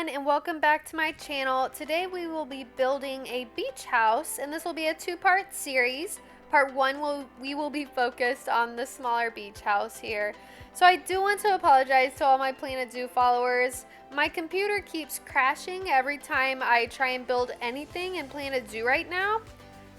everyone, and welcome back to my channel. Today we will be building a beach house, and this will be a two-part series. Part one, we will be focused on the smaller beach house here. So I do want to apologize to all my Planet Zoo followers. My computer keeps crashing every time I try and build anything in Planet Zoo right now.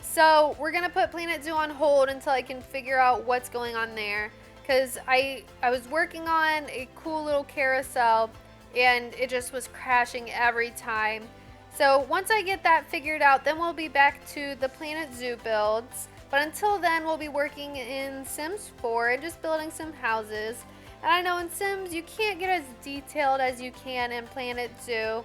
So we're gonna put Planet Zoo on hold until I can figure out what's going on there. Because I was working on a cool little carousel and it just was crashing every time. So once I get that figured out, then we'll be back to the Planet Zoo builds. But until then, we'll be working in Sims 4 and just building some houses. And I know in Sims, you can't get as detailed as you can in Planet Zoo.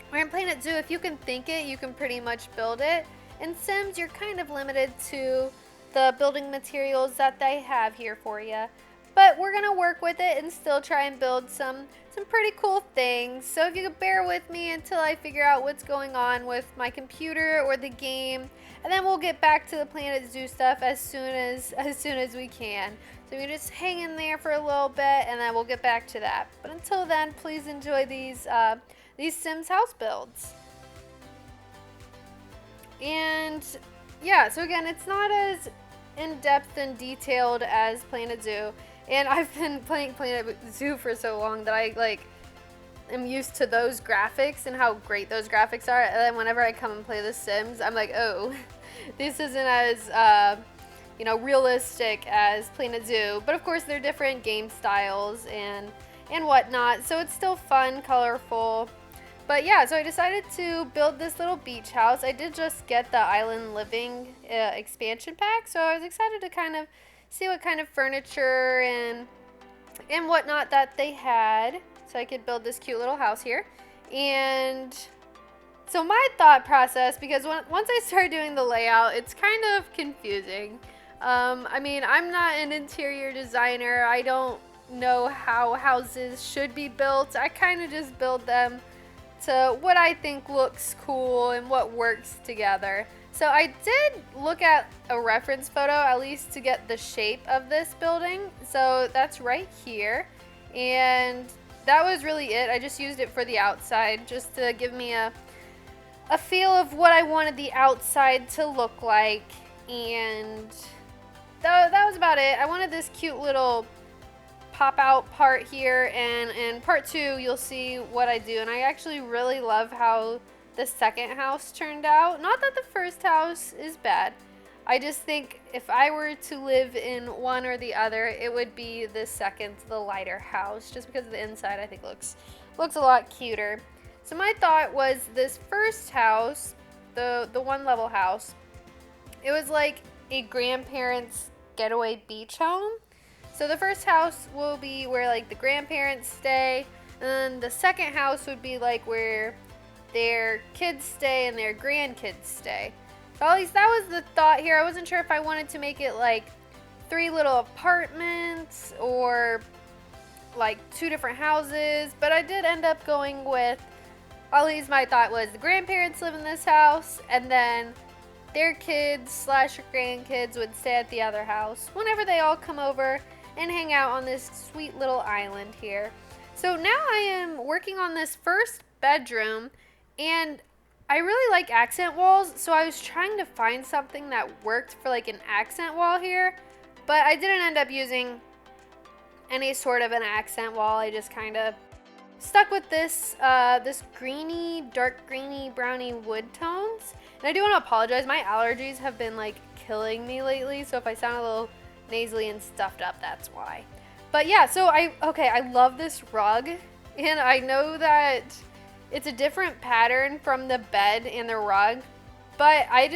Where in Planet Zoo, if you can think it, you can pretty much build it. In Sims, you're kind of limited to the building materials that they have here for you. But we're gonna work with it and still try and build some pretty cool things. So if you could bear with me until I figure out what's going on with my computer or the game, and then we'll get back to the Planet Zoo stuff as soon as we can. So you just hang in there for a little bit, and then we'll get back to that. But until then, please enjoy these Sims house builds. And yeah, so again, it's not as in-depth and detailed as Planet Zoo. And I've been playing Planet Zoo for so long that I am used to those graphics and how great those graphics are. And then whenever I come and play The Sims, I'm like, oh, this isn't as realistic as Planet Zoo. But of course, they're different game styles and whatnot. So it's still fun, colorful. But yeah, so I decided to build this little beach house. I did just get the Island Living expansion pack, so I was excited to kind of see what kind of furniture and whatnot that they had, so I could build this cute little house here. And so my thought process, because once I started doing the layout, it's kind of confusing. I mean, I'm not an interior designer. I don't know how houses should be built. I kind of just build them to what I think looks cool and what works together. So I did look at a reference photo, at least to get the shape of this building. So that's right here. And that was really it. I just used it for the outside just to give me a feel of what I wanted the outside to look like. And that was about it. I wanted this cute little pop out part here, and in part two you'll see what I do. And I actually really love how the second house turned out. Not that the first house is bad. I just think if I were to live in one or the other, it would be the second, the lighter house, just because the inside I think looks a lot cuter. So my thought was this first house, the one level house, it was like a grandparents' getaway beach home. So the first house will be where like the grandparents stay, and then the second house would be like where their kids stay and their grandkids stay. So at least that was the thought here. I wasn't sure if I wanted to make it like 3 little apartments or like 2 different houses, but I did end up going with, at least my thought was the grandparents live in this house, and then their kids / grandkids would stay at the other house whenever they all come over and hang out on this sweet little island here. So now I am working on this first bedroom, and I really like accent walls, so I was trying to find something that worked for like an accent wall here, but I didn't end up using any sort of an accent wall. I just kind of stuck with this dark greeny browny wood tones. And I do want to apologize, my allergies have been like killing me lately, so if I sound a little nasally and stuffed up, that's why. But yeah, so I love this rug, and I know that it's a different pattern from the bed and the rug, but I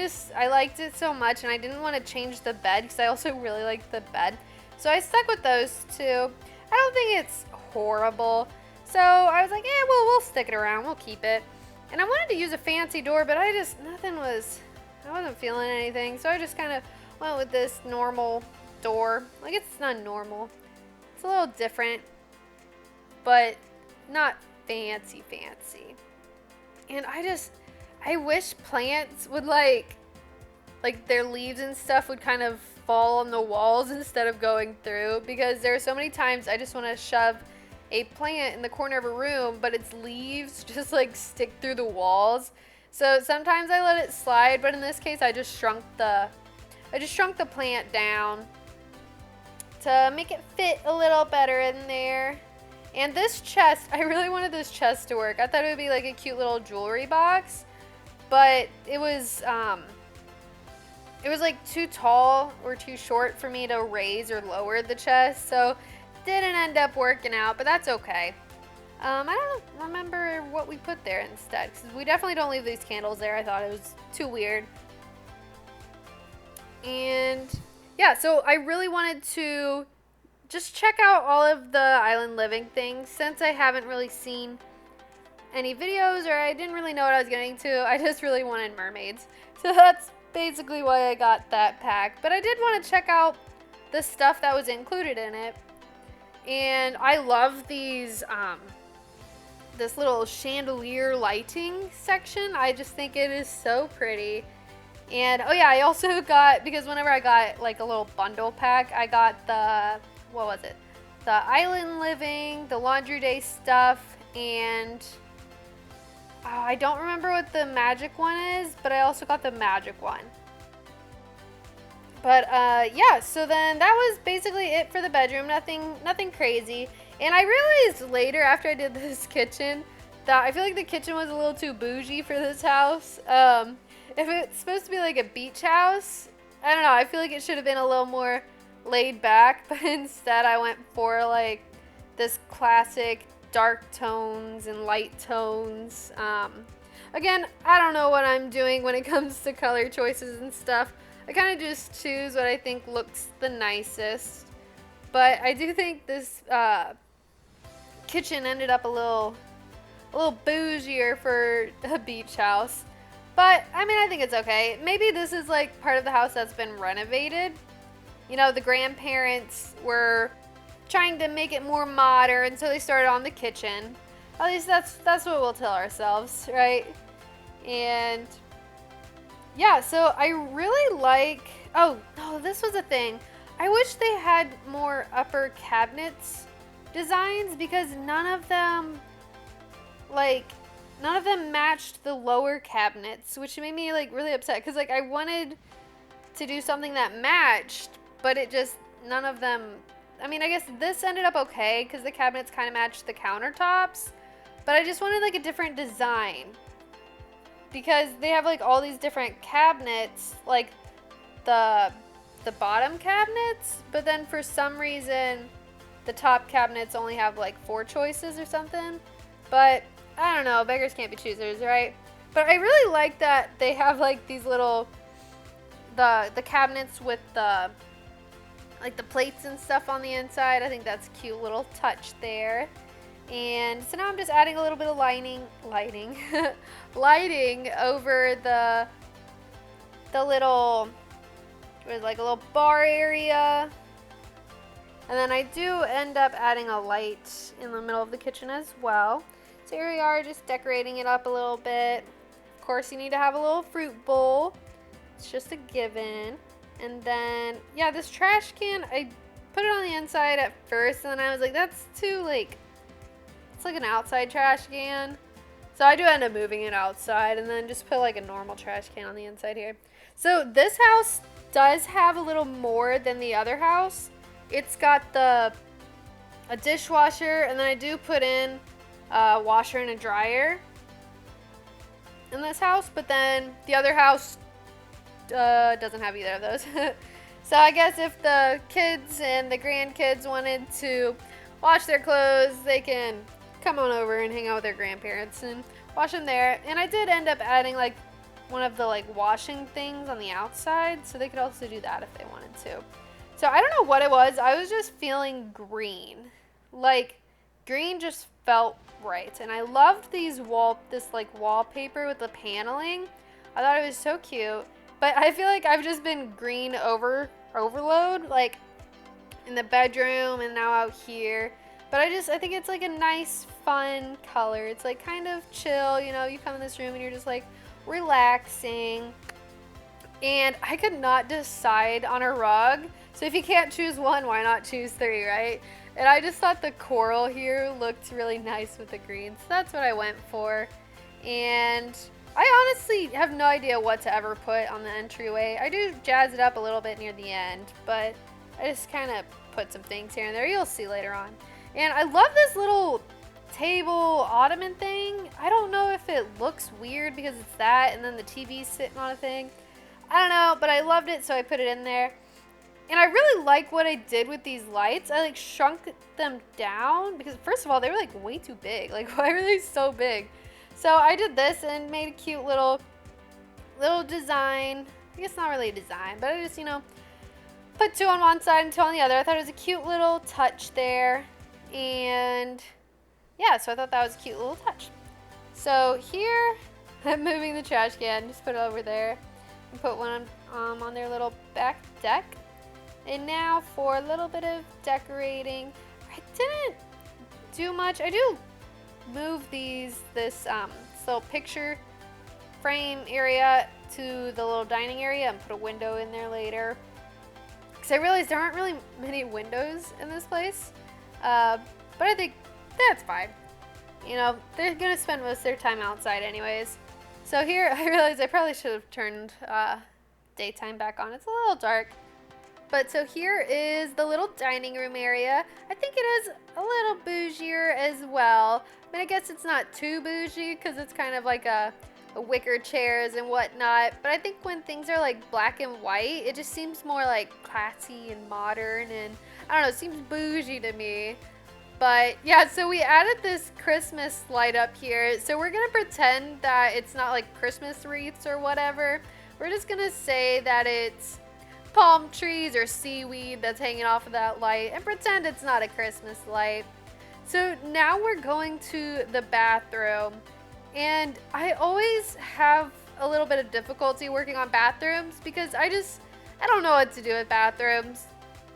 liked it so much, and I didn't want to change the bed because I also really like the bed, so I stuck with those two. I don't think it's horrible, so I was like, yeah, well, we'll stick it around, we'll keep it. And I wanted to use a fancy door, but I wasn't feeling anything, so I just kind of went with this normal door. Like, it's not normal, it's a little different, but not fancy. And I wish plants would like their leaves and stuff would kind of fall on the walls instead of going through, because there are so many times I just want to shove a plant in the corner of a room, but its leaves just like stick through the walls. So sometimes I let it slide, but in this case I just shrunk the plant down to make it fit a little better in there. And this chest, I really wanted this chest to work. I thought it would be like a cute little jewelry box, but it was like too tall or too short for me to raise or lower the chest, so didn't end up working out, but that's okay. I don't remember what we put there instead, because we definitely don't leave these candles there. I thought it was too weird. And yeah, so I really wanted to just check out all of the island living things since I haven't really seen any videos, or I didn't really know what I was getting to. I just really wanted mermaids. So that's basically why I got that pack. But I did want to check out the stuff that was included in it. And I love these, this little chandelier lighting section. I just think it is so pretty. And oh yeah, I also got, because whenever I got like a little bundle pack, I got the, what was it? The island living, the laundry day stuff, and I don't remember what the magic one is, but I also got the magic one. But yeah, so then that was basically it for the bedroom. Nothing crazy. And I realized later after I did this kitchen that I feel like the kitchen was a little too bougie for this house. If it's supposed to be like a beach house, I don't know, I feel like it should have been a little more laid back, but instead I went for like this classic dark tones and light tones. Again, I don't know what I'm doing when it comes to color choices and stuff. I kind of just choose what I think looks the nicest. But I do think this kitchen ended up a little bougier for a beach house. But, I mean, I think it's okay. Maybe this is, like, part of the house that's been renovated. You know, the grandparents were trying to make it more modern, so they started on the kitchen. At least that's what we'll tell ourselves, right? And, yeah, so I really like... Oh, this was a thing. I wish they had more upper cabinets designs, because none of them matched the lower cabinets, which made me like really upset, because like I wanted to do something that matched, but it just, none of them, I mean, I guess this ended up okay because the cabinets kind of matched the countertops, but I just wanted like a different design, because they have like all these different cabinets, like the bottom cabinets, but then for some reason the top cabinets only have like 4 choices or something. But I don't know, beggars can't be choosers, right? But I really like that they have like these little, the cabinets with the, like the plates and stuff on the inside. I think that's a cute little touch there. And so now I'm just adding a little bit of lighting over the little, there's like a little bar area. And then I do end up adding a light in the middle of the kitchen as well. So here we are, just decorating it up a little bit. Of course, you need to have a little fruit bowl. It's just a given. And then, yeah, this trash can, I put it on the inside at first, and then I was like, that's too, like, it's like an outside trash can. So I do end up moving it outside, and then just put like a normal trash can on the inside here. So this house does have a little more than the other house. It's got a dishwasher, and then I do put in a washer and a dryer in this house, but then the other house doesn't have either of those. So I guess if the kids and the grandkids wanted to wash their clothes, they can come on over and hang out with their grandparents and wash them there. And I did end up adding like one of the like washing things on the outside, so they could also do that if they wanted to. So I don't know what it was. I was just feeling green. Like, green just felt right. And I loved this like wallpaper with the paneling. I thought it was so cute. But I feel like I've just been green overload, like in the bedroom and now out here. But I think it's like a nice, fun color. It's like kind of chill, you know, you come in this room and you're just like relaxing. And I could not decide on a rug. So if you can't choose one, why not choose 3, right? And I just thought the coral here looked really nice with the green, so that's what I went for. And I honestly have no idea what to ever put on the entryway. I do jazz it up a little bit near the end, but I just kind of put some things here and there. You'll see later on. And I love this little table ottoman thing. I don't know if it looks weird because it's that and then the TV's sitting on a thing. I don't know, but I loved it, so I put it in there. And I really like what I did with these lights. I like shrunk them down because first of all, they were like way too big. Like, why are they so big? So I did this and made a cute little design. I guess not really a design, but I just, you know, put two on one side and two on the other. I thought it was a cute little touch there. And yeah, so I thought that was a cute little touch. So here, I'm moving the trash can. Just put it over there and put one on their little back deck. And now for a little bit of decorating. I didn't do much. I do move this little picture frame area to the little dining area and put a window in there later. Because I realized there aren't really many windows in this place. But I think that's fine. You know, they're going to spend most of their time outside anyways. So here, I realized I probably should have turned daytime back on. It's a little dark. But so here is the little dining room area. I think it is a little bougier as well. I mean, I guess it's not too bougie because it's kind of like a wicker chairs and whatnot. But I think when things are like black and white, it just seems more like classy and modern and I don't know, it seems bougie to me. But yeah, so we added this Christmas light up here. So we're gonna pretend that it's not like Christmas wreaths or whatever. We're just gonna say that it's palm trees or seaweed that's hanging off of that light and pretend it's not a Christmas light. So now we're going to the bathroom, and I always have a little bit of difficulty working on bathrooms because I don't know what to do with bathrooms.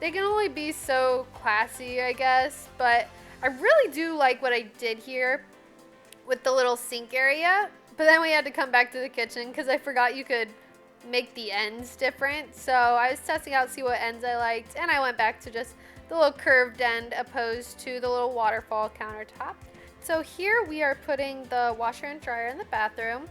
They can only be so classy, I guess, but I really do like what I did here with the little sink area, but then we had to come back to the kitchen because I forgot you could make the ends different. So I was testing out, see what ends I liked, and I went back to just the little curved end opposed to the little waterfall countertop. So here we are putting the washer and dryer in the bathroom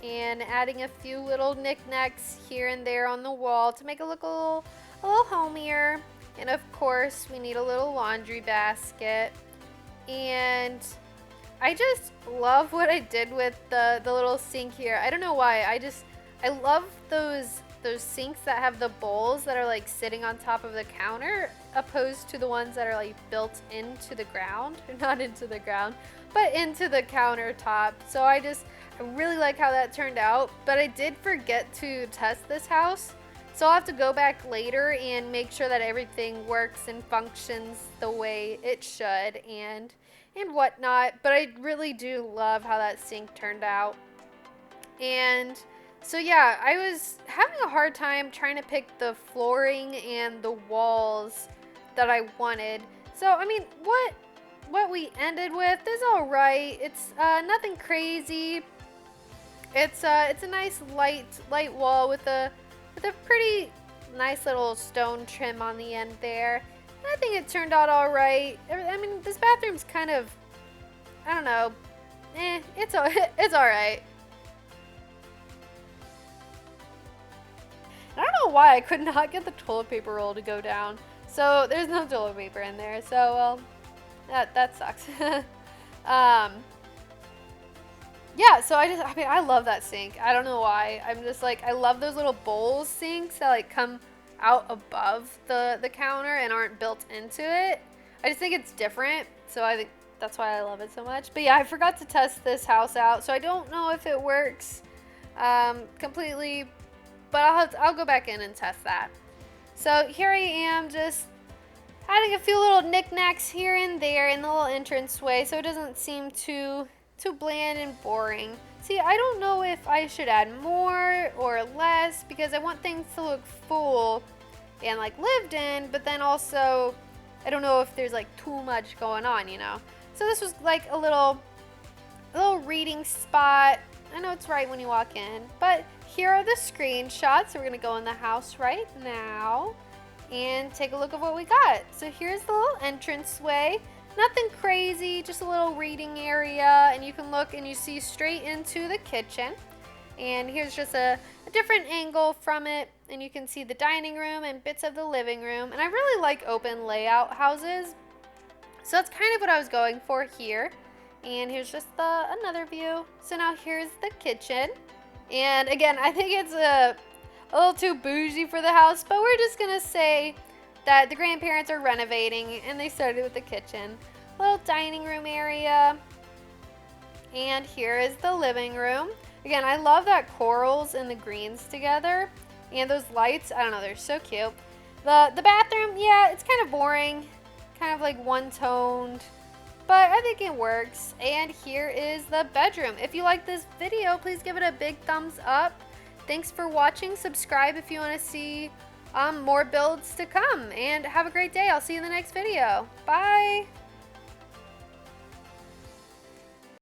and adding a few little knickknacks here and there on the wall to make it look a little homier. And of course we need a little laundry basket. And I just love what I did with the little sink here. I don't know why, I love those sinks that have the bowls that are like sitting on top of the counter opposed to the ones that are like built into the ground. Not into the ground, but into the countertop. So I really like how that turned out, but I did forget to test this house. So I'll have to go back later and make sure that everything works and functions the way it should and whatnot. But I really do love how that sink turned out. And so yeah, I was having a hard time trying to pick the flooring and the walls that I wanted. So I mean, what we ended with is all right. It's nothing crazy. It's a nice light wall with a pretty nice little stone trim on the end there. And I think it turned out all right. I mean, this bathroom's kind of, I don't know, it's all right. I don't know why I could not get the toilet paper roll to go down. So there's no toilet paper in there. So well, that sucks. Yeah, so I love that sink. I don't know why. I'm just like, I love those little bowl sinks that like come out above the counter and aren't built into it. I just think it's different. So I think that's why I love it so much. But yeah, I forgot to test this house out. So I don't know if it works completely, but I'll go back in and test that. So here I am just adding a few little knickknacks here and there in the little entranceway so it doesn't seem too bland and boring. See, I don't know if I should add more or less because I want things to look full and like lived in, but then also I don't know if there's like too much going on, you know. So this was like a little reading spot. I know it's right when you walk in, but here are the screenshots. So we're gonna go in the house right now. and take a look at what we got. So here's the little entranceway. Nothing crazy, just a little reading area, and you can look and you see straight into the kitchen. And here's just a different angle from it, and you can see the dining room and bits of the living room. And I really like open layout houses, so that's kind of what I was going for here. And here's just another view. So now here's the kitchen. And again, I think it's a little too bougie for the house, but we're just gonna say that the grandparents are renovating and they started with the kitchen. Little dining room area. And here is the living room. Again, I love that corals and the greens together. And those lights, I don't know, they're so cute. The bathroom, yeah, it's kind of boring. Kind of like one-toned. But I think it works. And here is the bedroom. If you like this video, please give it a big thumbs up. Thanks for watching. Subscribe if you want to see more builds to come. And have a great day. I'll see you in the next video. Bye.